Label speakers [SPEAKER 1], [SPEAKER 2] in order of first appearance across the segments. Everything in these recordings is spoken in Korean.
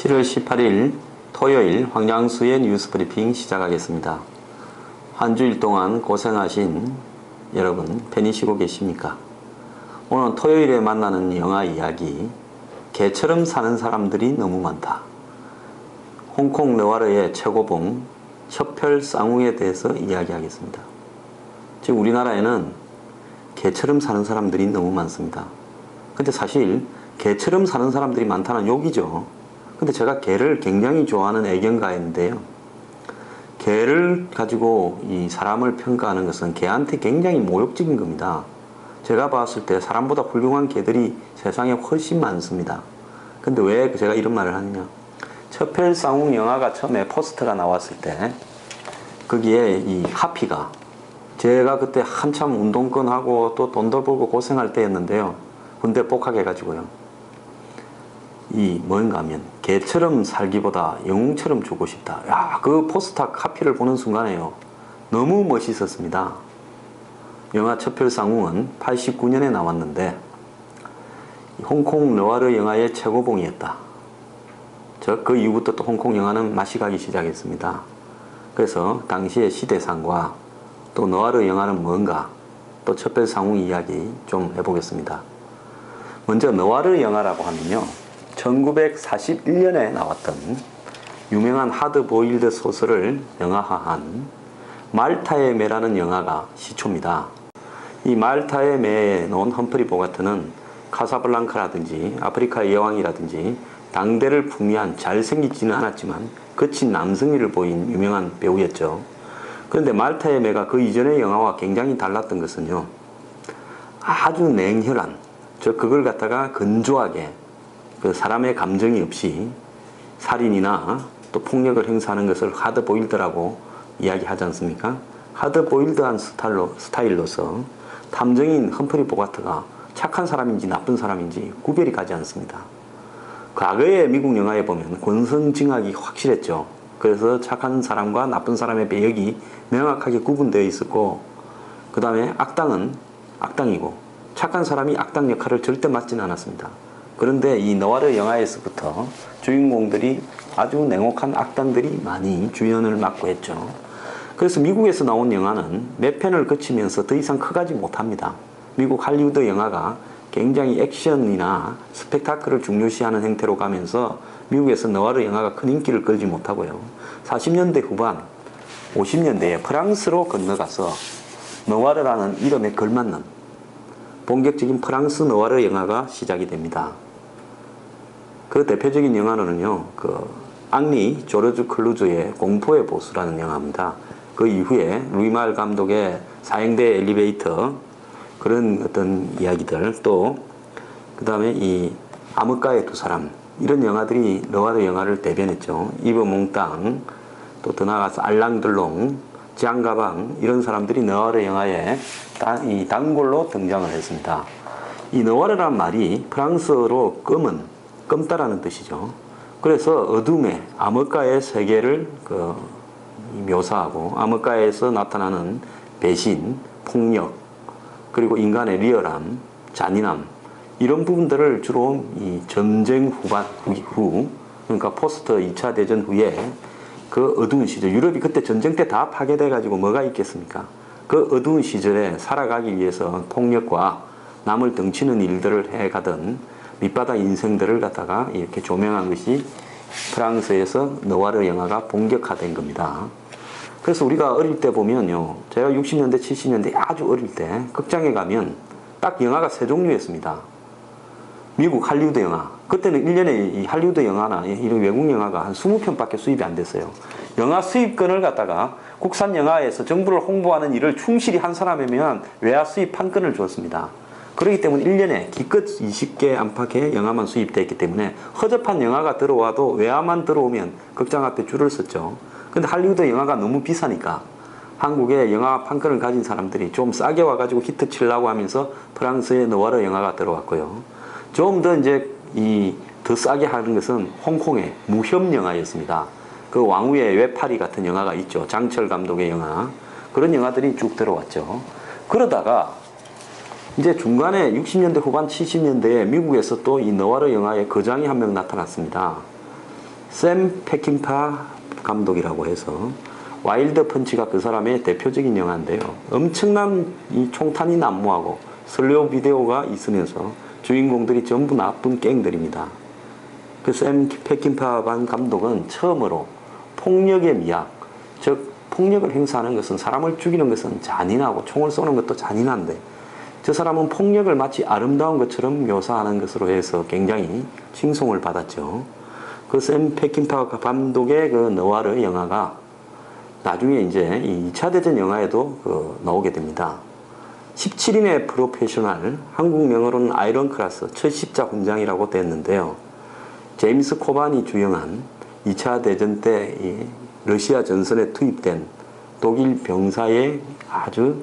[SPEAKER 1] 7월 18일 토요일 황량수의 뉴스 브리핑 시작하겠습니다. 한 주일 동안 고생하신 여러분 편히 쉬고 계십니까? 오늘 토요일에 만나는 영화 이야기, 개처럼 사는 사람들이 너무 많다. 홍콩 느와르의 최고봉 셔펠 쌍웅에 대해서 이야기하겠습니다. 지금 우리나라에는 개처럼 사는 사람들이 너무 많습니다. 근데 사실 개처럼 사는 사람들이 많다는 욕이죠. 근데 제가 개를 굉장히 좋아하는 애견가인데요. 개를 가지고 이 사람을 평가하는 것은 개한테 굉장히 모욕적인 겁니다. 제가 봤을 때 사람보다 훌륭한 개들이 세상에 훨씬 많습니다. 근데 왜 제가 이런 말을 하느냐? 셔펠 쌍웅 영화가 처음에 포스터가 나왔을 때 거기에 이 하피가, 제가 그때 한참 운동권하고 또 돈도 벌고 고생할 때였는데요. 군대 복학해가지고요. 이 뭔가 하면 개처럼 살기보다 영웅처럼 죽고 싶다. 야, 그 포스터 카피를 보는 순간에요, 너무 멋있었습니다. 영화 셔펠 쌍웅은 89년에 나왔는데 홍콩 느와르 영화의 최고봉이었다. 그 이후부터 또 홍콩 영화는 맛이 가기 시작했습니다. 그래서 당시의 시대상과 또 느와르 영화는 뭔가, 또 셔펠 쌍웅 이야기 좀 해보겠습니다. 먼저 느와르 영화라고 하면요, 1941년에 나왔던 유명한 하드보일드 소설을 영화화한 말타의 매라는 영화가 시초입니다. 이 말타의 매에 나온 험프리 보가트는 카사블랑카라든지 아프리카의 여왕이라든지 당대를 풍미한, 잘생기지는 않았지만 거친 남성미를 보인 유명한 배우였죠. 그런데 말타의 매가 그 이전의 영화와 굉장히 달랐던 것은요, 아주 냉혈한, 그걸 갖다가 건조하게, 그 사람의 감정이 없이 살인이나 또 폭력을 행사하는 것을 하드보일드라고 이야기하지 않습니까? 하드보일드한 스타일로서 탐정인 험프리 보가트가 착한 사람인지 나쁜 사람인지 구별이 가지 않습니다. 과거의 미국 영화에 보면 권선징악이 확실했죠. 그래서 착한 사람과 나쁜 사람의 배역이 명확하게 구분되어 있었고, 그 다음에 악당은 악당이고 착한 사람이 악당 역할을 절대 맡지는 않았습니다. 그런데 이 느와르 영화에서부터 주인공들이 아주 냉혹한 악당들이 많이 주연을 맡고 했죠. 그래서 미국에서 나온 영화는 몇 편을 거치면서 더 이상 커가지 못합니다. 미국 할리우드 영화가 굉장히 액션이나 스펙타클을 중요시하는 형태로 가면서 미국에서 느와르 영화가 큰 인기를 끌지 못하고요. 40년대 후반, 50년대에 프랑스로 건너가서 느와르라는 이름에 걸맞는 본격적인 프랑스 느와르 영화가 시작이 됩니다. 그 대표적인 영화는요, 앙리 조르주 클루즈의 공포의 보수라는 영화입니다. 그 이후에 루이말 감독의 사형대 엘리베이터, 그런 어떤 이야기들, 또 그 다음에 이 암흑가의 두 사람, 이런 영화들이 느와르 영화를 대변했죠. 이브 몽땅, 또 더 나아가서 알랑들롱, 장가방, 이런 사람들이 느와르 영화에 이 단골로 등장을 했습니다. 이 느와르란 말이 프랑스어로 검다라는 뜻이죠. 그래서 어둠의, 암흑가의 세계를 묘사하고, 암흑가에서 나타나는 배신, 폭력, 그리고 인간의 리얼함, 잔인함, 이런 부분들을 주로 이 전쟁 후, 그러니까 포스트 2차 대전 후에 그 어두운 시절, 유럽이 그때 전쟁 때 다 파괴돼 가지고 뭐가 있겠습니까? 그 어두운 시절에 살아가기 위해서 폭력과 남을 등치는 일들을 해가던 밑바닥 인생들을 갖다가 이렇게 조명한 것이 프랑스에서 느와르 영화가 본격화된 겁니다. 그래서 우리가 어릴 때 보면요, 제가 60년대 70년대 아주 어릴 때 극장에 가면 딱 영화가 세 종류였습니다. 미국 할리우드 영화, 그때는 1년에 이 할리우드 영화나 이런 외국 영화가 한 20편밖에 수입이 안 됐어요. 영화 수입권을 갖다가 국산 영화에서 정부를 홍보하는 일을 충실히 한 사람이면 외화 수입 판권을 줬습니다. 그렇기 때문에 1년에 기껏 20개 안팎의 영화만 수입되어 있기 때문에 허접한 영화가 들어와도 외화만 들어오면 극장 앞에 줄을 섰죠. 근데 할리우드 영화가 너무 비싸니까 한국에 영화 판권을 가진 사람들이 좀 싸게 와가지고 히트 치려고 하면서 프랑스의 느와르 영화가 들어왔고요. 좀 더 이제 더 싸게 하는 것은 홍콩의 무협 영화였습니다. 그 왕후의 외파리 같은 영화가 있죠. 장철 감독의 영화. 그런 영화들이 쭉 들어왔죠. 그러다가 이제 중간에 60년대 후반 70년대에 미국에서 또 이 느와르 영화의 거장이 한 명 나타났습니다. 샘 페킨파 감독이라고 해서 와일드 펀치가 그 사람의 대표적인 영화인데요. 엄청난 이 총탄이 난무하고 슬로우 비디오가 있으면서 주인공들이 전부 나쁜 갱들입니다. 그 샘 페킨파 감독은 처음으로 폭력의 미학, 즉 폭력을 행사하는 것은, 사람을 죽이는 것은 잔인하고 총을 쏘는 것도 잔인한데, 저 사람은 폭력을 마치 아름다운 것처럼 묘사하는 것으로 해서 굉장히 칭송을 받았죠. 그 샘 페킨파 감독의 그 느와르 영화가 나중에 이제 이 2차 대전 영화에도 나오게 됩니다. 17인의 프로페셔널, 한국 명어로는 아이런 클래스, 첫 십자군장이라고 됐는데요. 제임스 코반이 주연한 2차 대전 때 이 러시아 전선에 투입된 독일 병사의 아주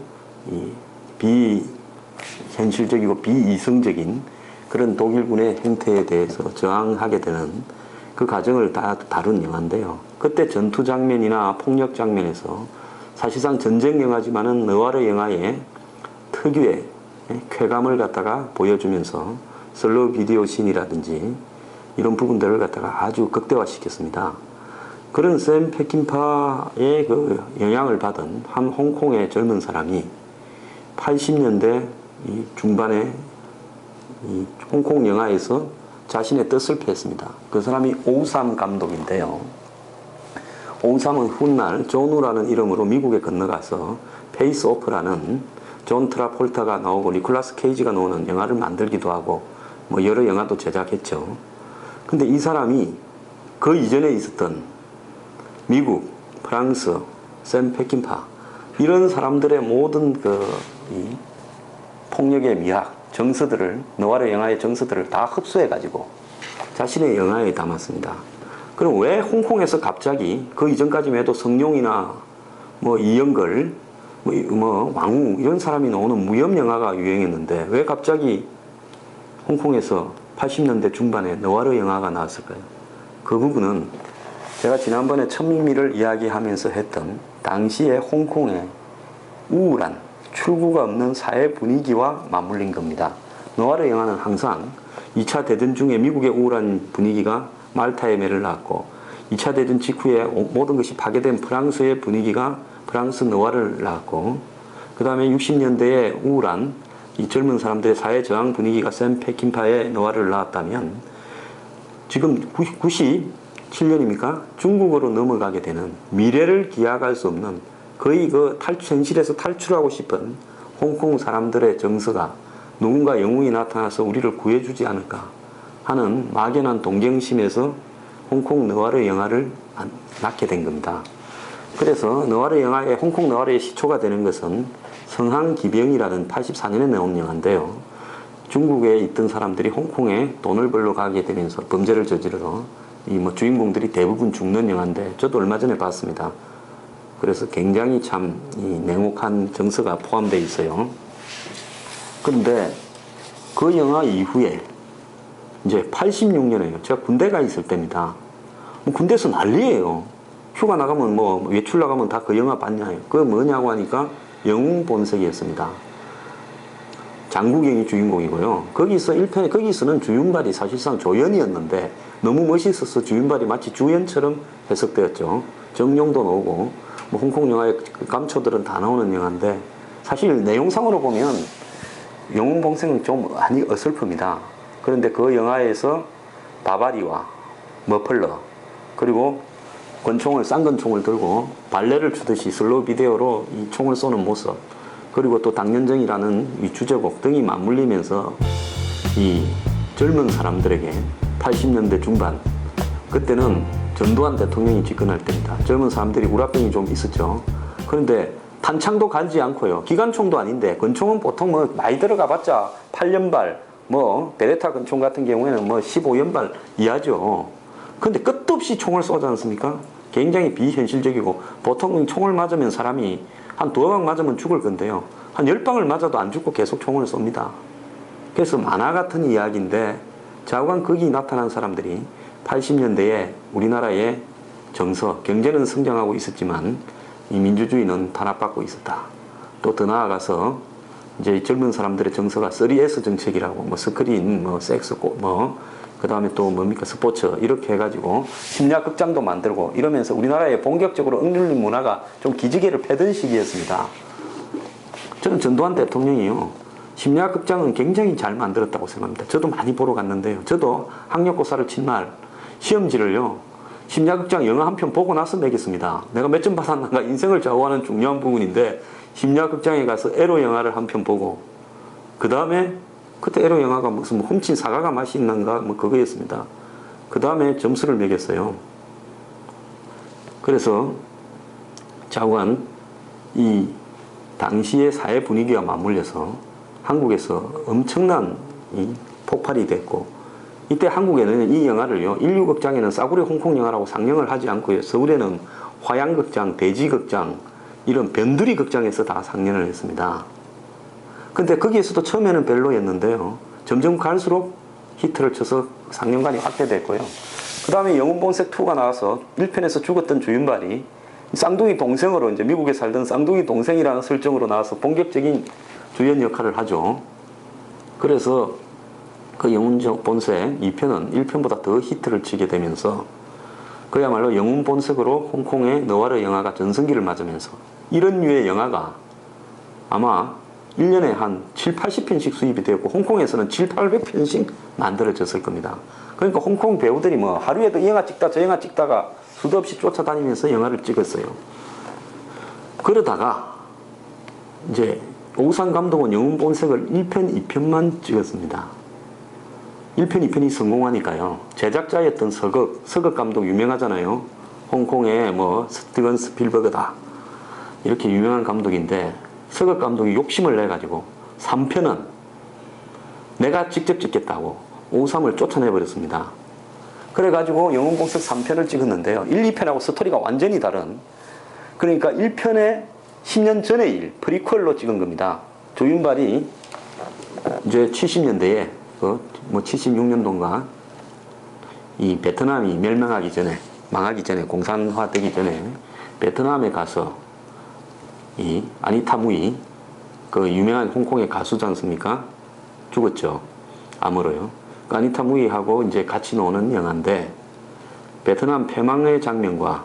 [SPEAKER 1] 비현실적이고 비이성적인 그런 독일군의 행태에 대해서 저항하게 되는 그 과정을 다 다룬 영화인데요. 그때 전투 장면이나 폭력 장면에서 사실상 전쟁 영화지만은 느와르 영화의 특유의 쾌감을 갖다가 보여주면서 슬로우 비디오 씬이라든지 이런 부분들을 갖다가 아주 극대화시켰습니다. 그런 샘 페킨파의 그 영향을 받은 한 홍콩의 젊은 사람이 80년대 중반에 이 홍콩 영화에서 자신의 뜻을 폈습니다. 그 사람이 오우삼 감독인데요. 오우삼은 훗날 존우라는 이름으로 미국에 건너가서 페이스 오프라는 존 트라폴타가 나오고 니콜라스 케이지가 나오는 영화를 만들기도 하고 뭐 여러 영화도 제작했죠. 근데 이 사람이 그 이전에 있었던 미국, 프랑스, 샘 페킨파 이런 사람들의 모든 이 폭력의 미학, 정서들을, 느와르 영화의 정서들을 다 흡수해가지고 자신의 영화에 담았습니다. 그럼 왜 홍콩에서 갑자기, 그 이전까지만 해도 성룡이나 뭐 이영걸, 뭐 왕우 이런 사람이 나오는 무협 영화가 유행했는데 왜 갑자기 홍콩에서 80년대 중반에 느와르 영화가 나왔을까요? 그 부분은 제가 지난번에 천민미를 이야기하면서 했던 당시의 홍콩의 우울한 출구가 없는 사회 분위기와 맞물린 겁니다. 느와르 영화는 항상 2차 대전 중에 미국의 우울한 분위기가 말타의 매를 낳았고 2차 대전 직후에 모든 것이 파괴된 프랑스의 분위기가 프랑스 느와르를 낳았고 그 다음에 60년대에 우울한 이 젊은 사람들의 사회 저항 분위기가 샘 페킨파의 느와르를 낳았다면 지금 97년입니까? 중국으로 넘어가게 되는 미래를 기약할 수 없는 거의 그 현실에서 탈출하고 싶은 홍콩 사람들의 정서가 누군가 영웅이 나타나서 우리를 구해주지 않을까 하는 막연한 동경심에서 홍콩 느와르 영화를 낳게 된 겁니다. 그래서 느와르 영화의 홍콩 느와르의 시초가 되는 것은 성항기병이라는 84년에 나온 영화인데요. 중국에 있던 사람들이 홍콩에 돈을 벌러 가게 되면서 범죄를 저지르러 주인공들이 대부분 죽는 영화인데 저도 얼마 전에 봤습니다. 그래서 굉장히 참 냉혹한 정서가 포함되어 있어요. 그런데 그 영화 이후에 이제 86년에요. 제가 군대 가 있을 때입니다. 군대에서 난리예요. 휴가 나가면 외출 나가면 다 그 영화 봤냐. 그거 뭐냐고 하니까 영웅 본색이었습니다. 장국영이 주인공이고요. 거기서는 주윤발이 사실상 조연이었는데 너무 멋있어서 주윤발이 마치 주연처럼 해석되었죠. 정룡도 나오고 홍콩 영화의 감초들은 다 나오는 영화인데 사실 내용상으로 보면 영웅 본색은 좀 많이 어설픕니다. 그런데 그 영화에서 바바리와 머플러 그리고 쌍권총을 들고 발레를 추듯이 슬로우 비디오로 이 총을 쏘는 모습 그리고 또 당년정이라는 이 주제곡 등이 맞물리면서 이 젊은 사람들에게 80년대 중반 그때는 전두환 대통령이 집권할 때입니다. 젊은 사람들이 우라병이 좀 있었죠. 그런데 탄창도 갈지 않고요. 기관총도 아닌데 권총은 보통 많이 들어가봤자 8연발 베레타 권총 같은 경우에는 15연발 이하죠. 근데 끝도 없이 총을 쏘지 않습니까? 굉장히 비현실적이고 보통 총을 맞으면 사람이 한 2방 맞으면 죽을 건데요. 한 10방을 맞아도 안 죽고 계속 총을 쏩니다. 그래서 만화 같은 이야기인데 좌우간 극이 나타난 사람들이 80년대에 우리나라의 정서, 경제는 성장하고 있었지만 이 민주주의는 탄압받고 있었다. 또 더 나아가서 이제 젊은 사람들의 정서가 3S 정책이라고 스크린, 섹스, 그 그 다음에 또 뭡니까 스포츠 이렇게 해가지고 심야극장도 만들고 이러면서 우리나라에 본격적으로 억눌린 문화가 좀 기지개를 펴던 시기였습니다. 저는 전두환 대통령이요 심야극장은 굉장히 잘 만들었다고 생각합니다. 저도 많이 보러 갔는데요. 저도 학력고사를 친 날 시험지를요 심야극장 영화 한 편 보고 나서 매겼습니다. 내가 몇 점 받았는가 인생을 좌우하는 중요한 부분인데 심야극장에 가서 에로 영화를 한 편 보고 그 다음에 그때 에로 영화가 무슨 훔친 사과가 맛이 있는가 뭐 그거였습니다. 그 다음에 점수를 매겼어요. 그래서 좌우한 이 당시의 사회 분위기와 맞물려서 한국에서 엄청난 이 폭발이 됐고 이때 한국에는 이 영화를요 인류극장에는 싸구려 홍콩 영화라고 상영을 하지 않고요 서울에는 화양극장, 대지극장 이런 변두리 극장에서 다 상영을 했습니다. 근데 거기에서도 처음에는 별로였는데요 점점 갈수록 히트를 쳐서 상영관이 확대됐고요 그 다음에 영웅본색2가 나와서 1편에서 죽었던 주윤발이 쌍둥이 동생으로 이제 미국에 살던 쌍둥이 동생이라는 설정으로 나와서 본격적인 주연 역할을 하죠. 그래서 그 영웅본색 2편은 1편보다 더 히트를 치게 되면서 그야말로 영웅본색으로 홍콩의 느와르 영화가 전성기를 맞으면서 이런 류의 영화가 아마 1년에 한 7, 80편씩 수입이 되었고 홍콩에서는 7, 800편씩 만들어졌을 겁니다. 그러니까 홍콩 배우들이 뭐 하루에도 이 영화 찍다 저 영화 찍다가 수도 없이 쫓아다니면서 영화를 찍었어요. 그러다가 이제 오우상 감독은 영웅본색을 1편, 2편만 찍었습니다. 1편, 2편이 성공하니까요. 제작자였던 서극 감독 유명하잖아요. 홍콩의 뭐 스티븐 스필버그다. 이렇게 유명한 감독인데 서극 감독이 욕심을 내가지고 3편은 내가 직접 찍겠다고 오우삼을 쫓아내버렸습니다. 그래가지고 영웅본색 3편을 찍었는데요. 1, 2편하고 스토리가 완전히 다른 그러니까 1편에 10년 전의 일, 프리퀄로 찍은 겁니다. 조윤발이 이제 70년대에 뭐 76년도인가 이 베트남이 멸망하기 전에 망하기 전에 공산화 되기 전에 베트남에 가서 이 아니타 무이 그 유명한 홍콩의 가수지 않습니까? 죽었죠. 암으로요. 그 아니타 무이하고 이제 같이 노는 영화인데 베트남 패망의 장면과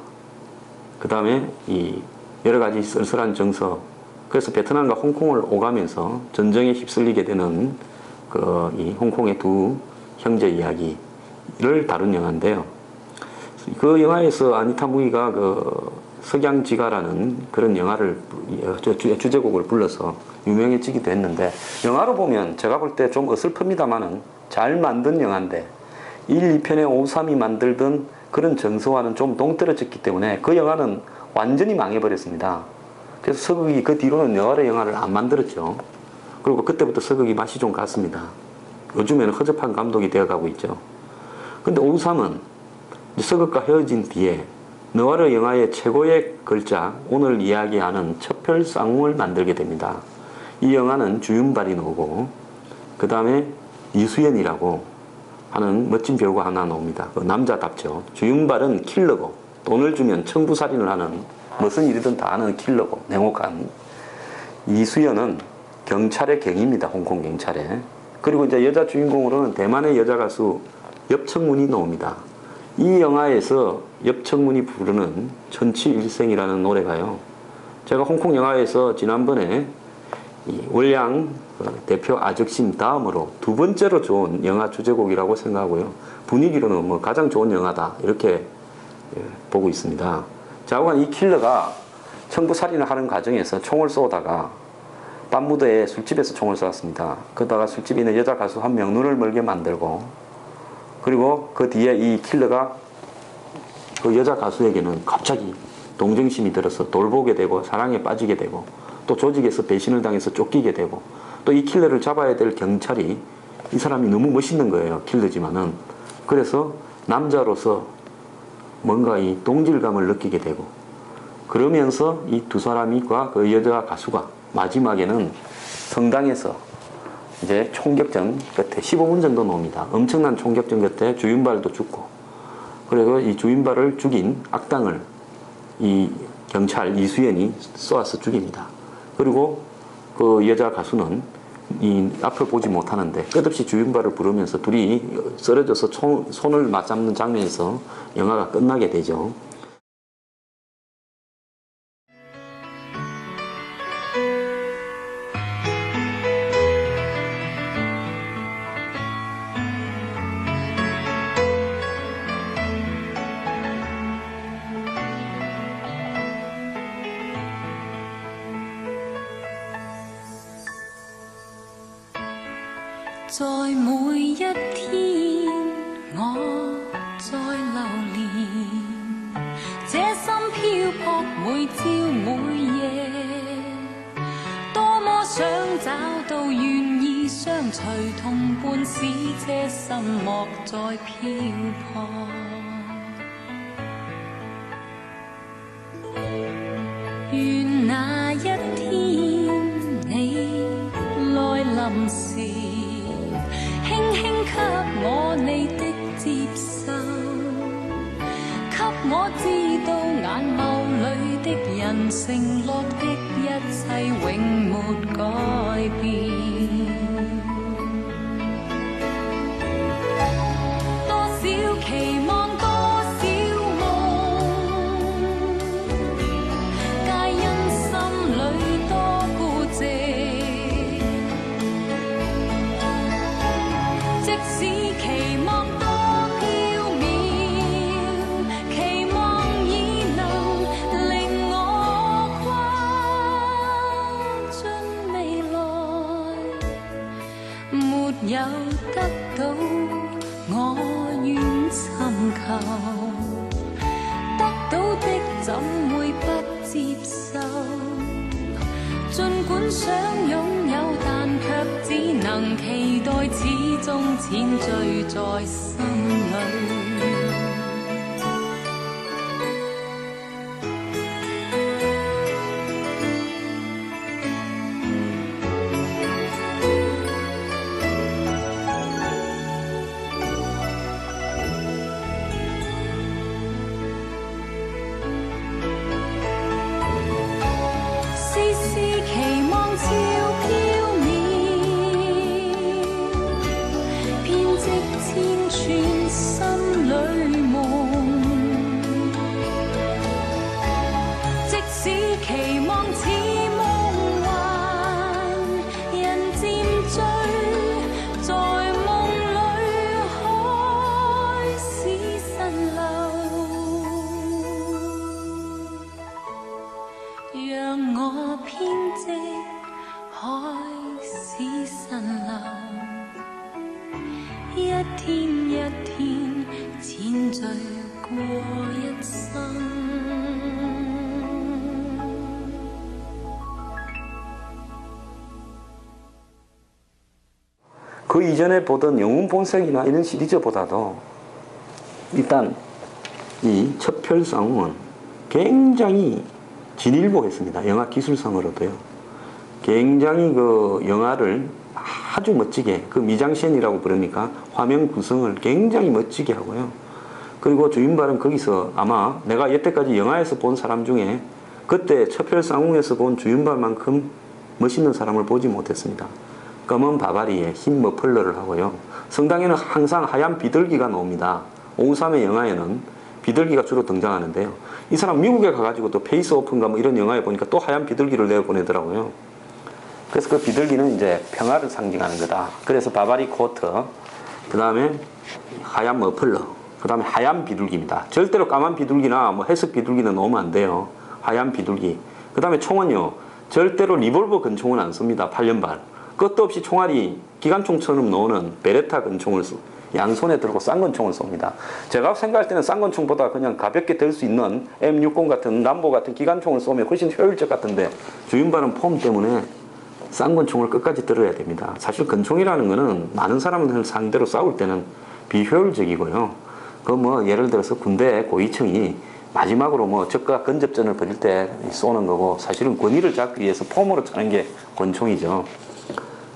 [SPEAKER 1] 그 다음에 이 여러 가지 쓸쓸한 정서 그래서 베트남과 홍콩을 오가면서 전쟁에 휩쓸리게 되는 이 홍콩의 두 형제 이야기를 다룬 영화인데요. 그 영화에서 아니타 무이가 석양지가라는 그런 영화를 주제곡을 불러서 유명해지기도 했는데 영화로 보면 제가 볼 때 좀 어설픕니다만은 잘 만든 영화인데 1, 2편의 오삼이 만들던 그런 정서와는 좀 동떨어졌기 때문에 그 영화는 완전히 망해버렸습니다. 그래서 서극이 그 뒤로는 영화를 안 만들었죠. 그리고 그때부터 서극이 맛이 좀 갔습니다. 요즘에는 허접한 감독이 되어가고 있죠. 근데 오우삼은 서극과 헤어진 뒤에 느와르 영화의 최고의 걸작 오늘 이야기하는 첩별 쌍웅을 만들게 됩니다. 이 영화는 주윤발이 나오고 그 다음에 이수연이라고 하는 멋진 배우가 하나 나옵니다. 남자답죠. 주윤발은 킬러고 돈을 주면 청부살인을 하는 무슨 일이든 다 하는 킬러고 냉혹한 이수연은 경찰의 경입니다. 홍콩 경찰에. 그리고 이제 여자 주인공으로는 대만의 여자 가수 엽청문이 나옵니다. 이 영화에서 엽청문이 부르는 천치일생이라는 노래가요. 제가 홍콩 영화에서 지난번에 이 월양 대표 아적심 다음으로 두 번째로 좋은 영화 주제곡이라고 생각하고요. 분위기로는 뭐 가장 좋은 영화다 이렇게 보고 있습니다. 자오간 이 킬러가 청부살인을 하는 과정에서 총을 쏘다가 밤무대에 술집에서 총을 쏘았습니다. 그러다가 술집에 있는 여자 가수 한 명 눈을 멀게 만들고 그리고 그 뒤에 이 킬러가 그 여자 가수에게는 갑자기 동정심이 들어서 돌보게 되고 사랑에 빠지게 되고 또 조직에서 배신을 당해서 쫓기게 되고 또 이 킬러를 잡아야 될 경찰이 이 사람이 너무 멋있는 거예요. 킬러지만은. 그래서 남자로서 뭔가 이 동질감을 느끼게 되고 그러면서 이 두 사람과 그 여자 가수가 마지막에는 성당에서 이제 총격전 끝에 15분 정도 나옵니다. 엄청난 총격전 끝에 주윤발도 죽고 그리고 이 주윤발을 죽인 악당을 이 경찰 이수연이 쏘아서 죽입니다. 그리고 그 여자 가수는 이 앞을 보지 못하는데 끝없이 주윤발을 부르면서 둘이 쓰러져서 손을 맞잡는 장면에서 영화가 끝나게 되죠.
[SPEAKER 2] 在每一天，我在流連，這心漂泊每朝每夜，多麼想找到願意相隨同伴，使這心莫再漂泊。願那一天你來臨時，輕輕給我你的接受，給我知道眼眸裏的人承諾的一切永沒改變。多少期望，多少夢，皆因心裏多孤寂。即使期望多飄渺，期望已能令我跨進未來，沒有得到我願尋求，得到的怎會不接受？儘管想擁有，但卻只能期待，始終淺醉在心裏。期望超飄渺，編織千串心裏夢。即使期望似夢幻，人漸醉，在夢裏開始滲漏，讓我編織開始滲漏，一天一天淺醉過一生。
[SPEAKER 1] 그 이전에 보던 영웅본색이나 이런 시리즈보다도 일단 이 첩혈상웅은 굉장히 진일보했습니다. 영화 기술상으로도요. 굉장히 그 영화를 아주 멋지게, 그 미장센이라고 부릅니까? 화면 구성을 굉장히 멋지게 하고요. 그리고 주윤발은 거기서 아마 내가 여태까지 영화에서 본 사람 중에 그때 첩혈상웅에서 본 주윤발만큼 멋있는 사람을 보지 못했습니다. 검은 바바리에 흰 머플러를 하고요. 성당에는 항상 하얀 비둘기가 나옵니다. 553의 영화에는 비둘기가 주로 등장하는데요. 이 사람 미국에 가가지고 또 페이스 오픈가 뭐 이런 영화에 보니까 또 하얀 비둘기를 내보내더라고요. 그래서 그 비둘기는 이제 평화를 상징하는 거다. 그래서 바바리 코트, 그 다음에 하얀 머플러, 그 다음에 하얀 비둘기입니다. 절대로 까만 비둘기나 뭐 회색 비둘기는 넣으면 안 돼요. 하얀 비둘기. 그 다음에 총은요, 절대로 리볼버 권총은 안 씁니다. 8년발. 끝도 없이 총알이 기관총처럼 나오는 베레타 권총을 양손에 들고 쌍권총을 쏩니다. 제가 생각할 때는 쌍권총보다 그냥 가볍게 들 수 있는 M60 같은 람보 같은 기관총을 쏘면 훨씬 효율적 같은데 주윤발은 폼 때문에 쌍권총을 끝까지 들어야 됩니다. 사실 권총이라는 거는 많은 사람을 상대로 싸울 때는 비효율적이고요. 그 뭐 예를 들어서 군대 고위층이 마지막으로 뭐 적과 근접전을 벌일 때 쏘는 거고 사실은 권위를 잡기 위해서 폼으로 차는 게 권총이죠.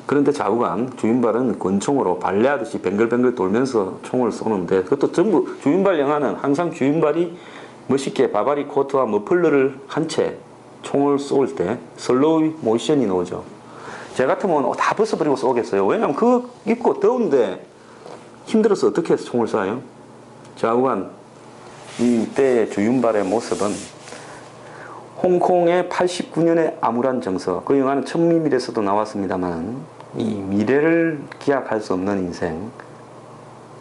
[SPEAKER 1] 그런데 좌우간 주윤발은 권총으로 발레하듯이 뱅글뱅글 돌면서 총을 쏘는데 그것도 전부 주윤발 영화는 항상 주윤발이 멋있게 바바리 코트와 머플러를 한 채 총을 쏠 때 슬로우 모션이 나오죠. 제 같으면 다 벗어버리고 쏘겠어요. 왜냐면 그거 입고 더운데 힘들어서 어떻게 해서 총을 쏴요? 좌우간 이때의 주윤발의 모습은 홍콩의 89년의 암울한 정서, 그 영화는 천미밀에서도 나왔습니다만 이 미래를 기약할 수 없는 인생,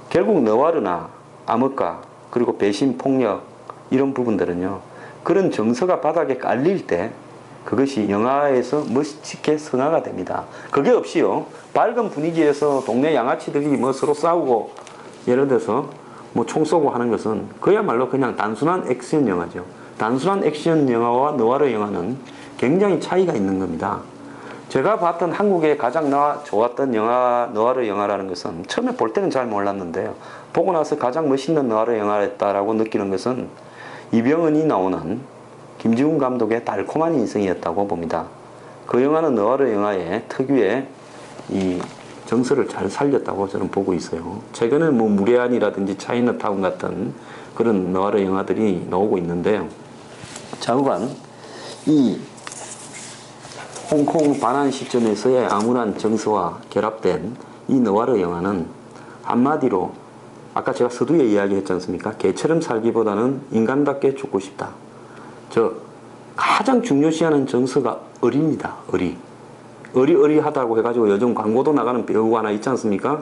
[SPEAKER 1] 결국 너와르나 암흑가 그리고 배신, 폭력 이런 부분들은요, 그런 정서가 바닥에 깔릴 때 그것이 영화에서 멋지게 성화가 됩니다. 그게 없이요, 밝은 분위기에서 동네 양아치들이 뭐 서로 싸우고 예를 들어서 뭐 총 쏘고 하는 것은 그야말로 그냥 단순한 액션 영화죠. 단순한 액션 영화와 느와르 영화는 굉장히 차이가 있는 겁니다. 제가 봤던 한국에 가장 좋았던 영화, 느와르 영화라는 것은 처음에 볼 때는 잘 몰랐는데요, 보고 나서 가장 멋있는 느와르 영화였다라고 느끼는 것은 이병헌이 나오는 김지훈 감독의 달콤한 인생이었다고 봅니다. 그 영화는 느와르 영화의 특유의 이 정서를 잘 살렸다고 저는 보고 있어요. 최근에 뭐 무례한이라든지 차이나타운 같은 그런 느와르 영화들이 나오고 있는데요. 좌우간 이 홍콩 반환 시점에서의 암울한 정서와 결합된 이 느와르 영화는 한마디로 아까 제가 서두에 이야기했지 않습니까? 개처럼 살기보다는 인간답게 죽고 싶다. 즉 가장 중요시하는 정서가 의리입니다. 의리. 의리하다고 해가지고 요즘 광고도 나가는 배우가 하나 있지 않습니까?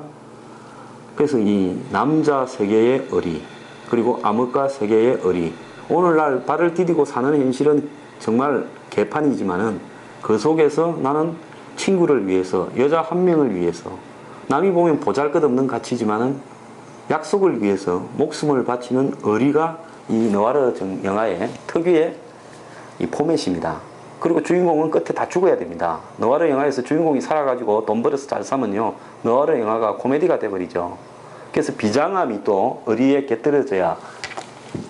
[SPEAKER 1] 그래서 이 남자 세계의 의리, 그리고 암흑가 세계의 의리, 오늘날 발을 디디고 사는 현실은 정말 개판이지만은 그 속에서 나는 친구를 위해서, 여자 한 명을 위해서, 남이 보면 보잘것없는 가치지만은 약속을 위해서 목숨을 바치는 의리가 이 느와르 영화의 특유의 이 포맷입니다. 그리고 주인공은 끝에 다 죽어야 됩니다. 느와르 영화에서 주인공이 살아가지고 돈 벌어서 잘 사면요, 느와르 영화가 코미디가 돼버리죠. 그래서 비장함이 또 의리에 곁들여져야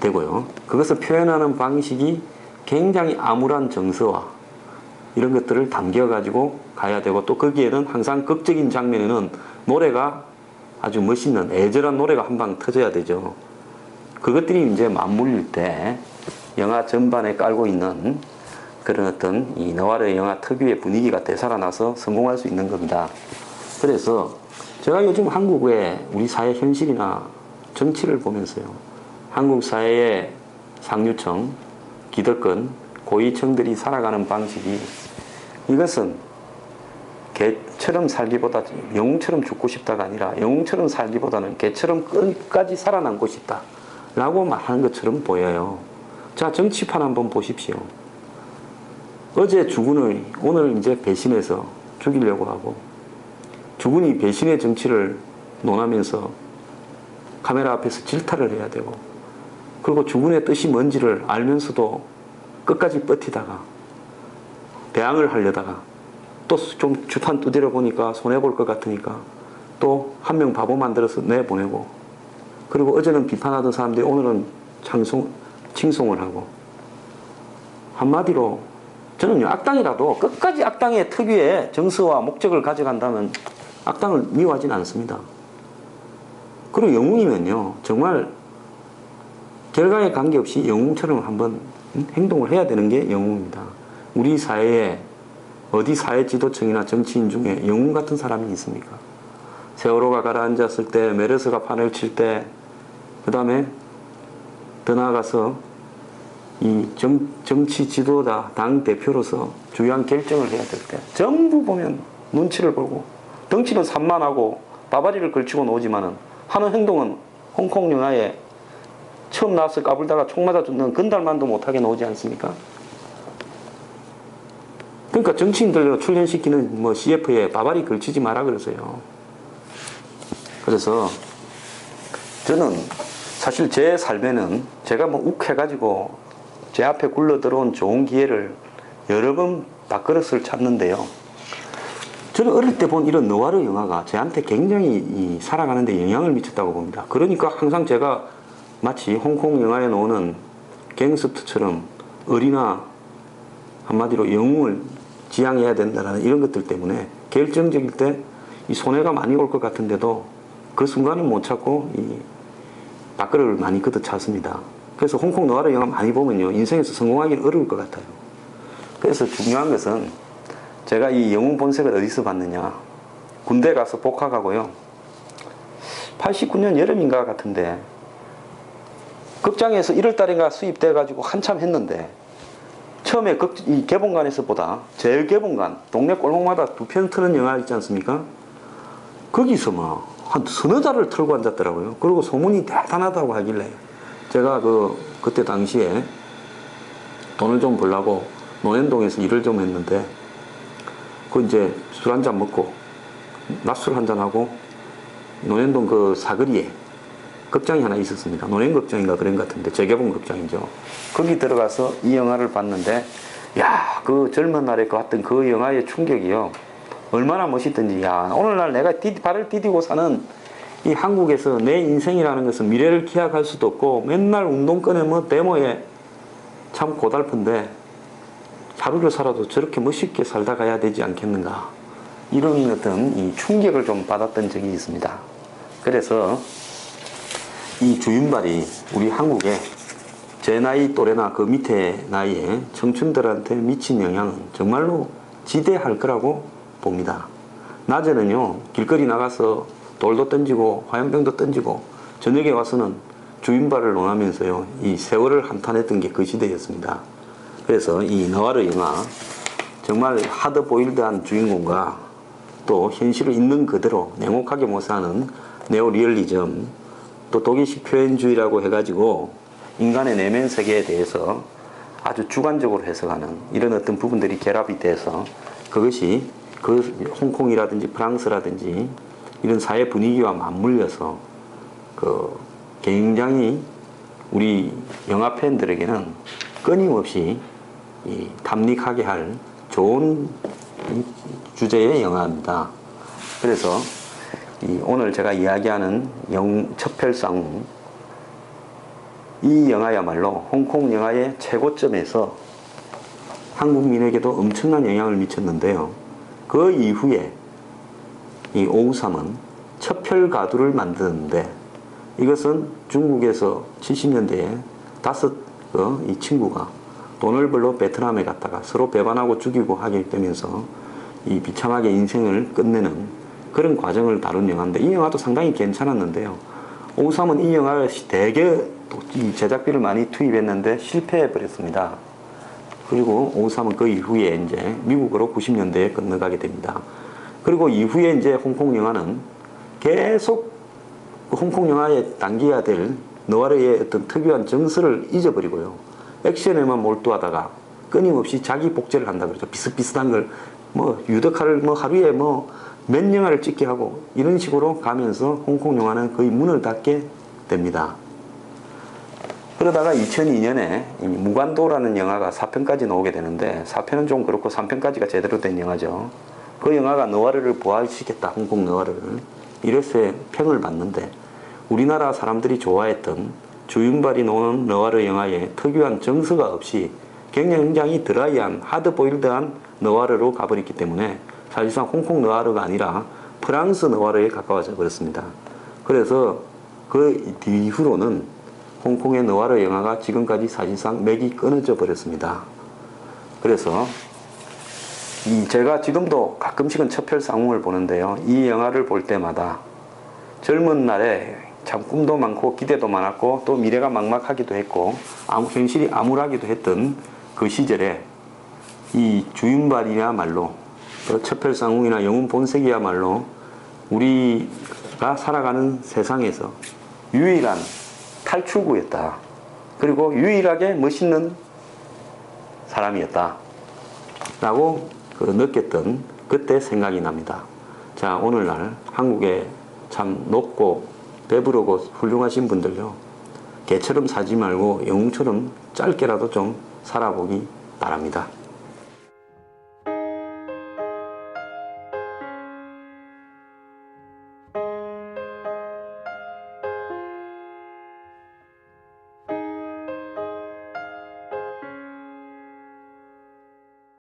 [SPEAKER 1] 되고요. 그것을 표현하는 방식이 굉장히 암울한 정서와 이런 것들을 담겨가지고 가야 되고, 또 거기에는 항상 극적인 장면에는 노래가 아주 멋있는 애절한 노래가 한 방 터져야 되죠. 그것들이 이제 맞물릴 때 영화 전반에 깔고 있는 그런 어떤 이 느와르 영화 특유의 분위기가 되살아나서 성공할 수 있는 겁니다. 그래서 제가 요즘 한국의 우리 사회 현실이나 정치를 보면서요, 한국 사회의 상류층, 기득권, 고위층들이 살아가는 방식이, 이것은 개처럼 살기보다 영웅처럼 죽고 싶다가 아니라 영웅처럼 살기보다는 개처럼 끝까지 살아남고 싶다 라고 말하는 것처럼 보여요. 자, 정치판 한번 보십시오. 어제 주군을 오늘 이제 배신해서 죽이려고 하고, 주군이 배신의 정치를 논하면서 카메라 앞에서 질타를 해야 되고, 그리고 주군의 뜻이 뭔지를 알면서도 끝까지 버티다가 대항을 하려다가 또 좀 주탄 두드려 보니까 손해볼 것 같으니까 또 한 명 바보 만들어서 내보내고, 그리고 어제는 비판하던 사람들이 오늘은 칭송을 하고, 한마디로 저는요, 악당이라도 끝까지 악당의 특유의 정서와 목적을 가져간다면 악당을 미워하지는 않습니다. 그리고 영웅이면요, 정말 결과에 관계없이 영웅처럼 한번 행동을 해야 되는 게 영웅입니다. 우리 사회에 어디 사회 지도층이나 정치인 중에 영웅 같은 사람이 있습니까? 세월호가 가라앉았을 때, 메르스가 판을 칠 때, 그 다음에 더 나아가서 이 정치 지도자, 당 대표로서 중요한 결정을 해야 될 때 전부 보면 눈치를 보고, 덩치는 산만하고 바바리를 걸치고 나오지만은 하는 행동은 홍콩 영화에 처음 나와서 까불다가 총 맞아 죽는 건달만도 못하게 나오지 않습니까? 그러니까 정치인들 출연시키는 뭐 CF에 바바리 걸치지 마라 그러세요. 그래서 저는 사실 제 삶에는 제가 뭐 욱해가지고 제 앞에 굴러 들어온 좋은 기회를 여러 번 밥그릇을 찾는데요, 저는 어릴 때 본 이런 느와르 영화가 저한테 굉장히 살아가는 데 영향을 미쳤다고 봅니다. 그러니까 항상 제가 마치 홍콩 영화에 나오는 갱스터처럼 의리나 한마디로 영웅을 지향해야 된다는 이런 것들 때문에 결정적일 때 이 손해가 많이 올 것 같은데도 그 순간은 못 찾고 이 밥그릇을 많이 걷어찼습니다. 그래서 홍콩 느와르 영화 많이 보면요, 인생에서 성공하기는 어려울 것 같아요. 그래서 중요한 것은 제가 이 영웅 본색을 어디서 봤느냐. 군대 가서 복학하고요. 89년 여름인가 같은데 극장에서 1월달인가 수입돼가지고 한참 했는데 처음에 이 개봉관에서보다 제일 개봉관 동네 골목마다 2편 트는 영화 있지 않습니까? 거기서 막 한 서너 자를 털고 앉았더라고요. 그리고 소문이 대단하다고 하길래 제가 그때 당시에 돈을 좀 벌려고 논현동에서 일을 좀 했는데 이제 술 한잔 먹고 낮술 한잔 하고 논현동 그 사거리에 극장이 하나 있었습니다. 논현극장인가 그런 것 같은데 재개봉 극장이죠. 거기 들어가서 이 영화를 봤는데 야, 그 젊은 날에 봤던 그 영화의 충격이요. 얼마나 멋있던지. 야, 오늘날 내가 발을 디디고 사는 이 한국에서 내 인생이라는 것은 미래를 기약할 수도 없고 맨날 운동권에 뭐 데모에 참 고달픈데 하루를 살아도 저렇게 멋있게 살다 가야 되지 않겠는가. 이런 어떤 이 충격을 좀 받았던 적이 있습니다. 그래서 이 주윤발이 우리 한국에 제 나이 또래나 그 밑에 나이에 청춘들한테 미친 영향은 정말로 지대할 거라고 봅니다. 낮에는요 길거리 나가서 돌도 던지고 화염병도 던지고 저녁에 와서는 주윤발을 논하면서요 이 세월을 한탄했던 게 그 시대였습니다. 그래서 이 너와르 영화 정말 하드보일드한 주인공과 또 현실을 있는 그대로 냉혹하게 묘사하는 네오리얼리즘 또 독일식 표현주의라고 해가지고 인간의 내면 세계에 대해서 아주 주관적으로 해석하는 이런 어떤 부분들이 결합이 돼서 그것이 그 홍콩이라든지 프랑스라든지 이런 사회 분위기와 맞물려서 굉장히 우리 영화 팬들에게는 끊임없이 담릭하게 할 좋은 주제의 영화입니다. 그래서 오늘 제가 이야기하는 첩혈상웅 이 영화야말로 홍콩 영화의 최고점에서 한국민에게도 엄청난 영향을 미쳤는데요. 그 이후에 이 오우삼은 첩혈가두를 만드는데 이것은 중국에서 70년대에 이 친구가 돈을 벌러 베트남에 갔다가 서로 배반하고 죽이고 하게 되면서 이 비참하게 인생을 끝내는 그런 과정을 다룬 영화인데 이 영화도 상당히 괜찮았는데요. 오우삼은 이 영화를 되게 이 제작비를 많이 투입했는데 실패해 버렸습니다. 그리고 오우삼은 그 이후에 이제 미국으로 90년대에 건너가게 됩니다. 그리고 이후에 이제 홍콩 영화는 계속 홍콩 영화에 담겨야 될 너와르의 어떤 특유한 정서를 잊어버리고요. 액션에만 몰두하다가 끊임없이 자기 복제를 한다 그러죠. 비슷비슷한 걸 유덕화를 하루에 몇 영화를 찍게 하고 이런 식으로 가면서 홍콩 영화는 거의 문을 닫게 됩니다. 그러다가 2002년에 무관도라는 영화가 4편까지 나오게 되는데 4편은 좀 그렇고 3편까지가 제대로 된 영화죠. 그 영화가 너와르를 부활시켰다. 홍콩 너와르를. 이래서 평을 받는데 우리나라 사람들이 좋아했던 주윤발이 노는 너와르 영화의 특유한 정서가 없이 굉장히 드라이한 하드보일드한 너와르로 가버렸기 때문에 사실상 홍콩 너와르가 아니라 프랑스 너와르에 가까워져 버렸습니다. 그래서 그 이후로는 홍콩의 너와르 영화가 지금까지 사실상 맥이 끊어져 버렸습니다. 그래서 제가 지금도 가끔씩은 첩혈상웅을 보는데요. 이 영화를 볼 때마다 젊은 날에 참 꿈도 많고 기대도 많았고 또 미래가 막막하기도 했고 현실이 암울하기도 했던 그 시절에 이 주윤발이야말로 첩혈상웅이나 영웅 본색이야말로 우리가 살아가는 세상에서 유일한 탈출구였다. 그리고 유일하게 멋있는 사람이었다. 라고 느꼈던 그때 생각이 납니다. 자, 오늘날 한국에 참 높고 배부르고 훌륭하신 분들요. 개처럼 사지 말고 영웅처럼 짧게라도 좀 살아보기 바랍니다.